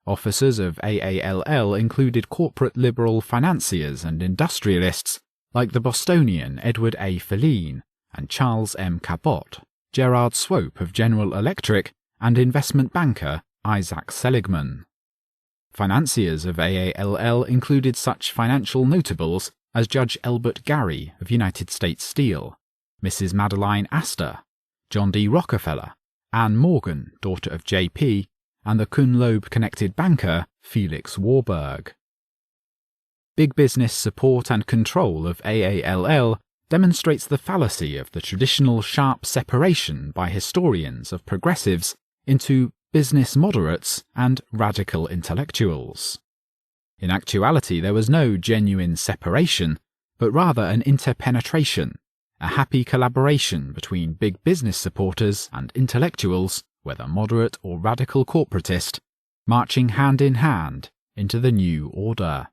Officers of AALL included corporate liberal financiers and industrialists like the Bostonian Edward A. Filene and Charles M. Cabot, Gerard Swope of General Electric, and investment banker Isaac Seligman. Financiers of AALL included such financial notables as Judge Elbert Gary of United States Steel, Mrs. Madeline Astor, John D. Rockefeller, Anne Morgan, daughter of J.P., and the Kuhn-Loeb-connected banker Felix Warburg. Big business support and control of AALL demonstrates the fallacy of the traditional sharp separation by historians of progressives into business moderates and radical intellectuals. In actuality, there was no genuine separation, but rather an interpenetration, a happy collaboration between big business supporters and intellectuals, whether moderate or radical corporatist, marching hand in hand into the new order.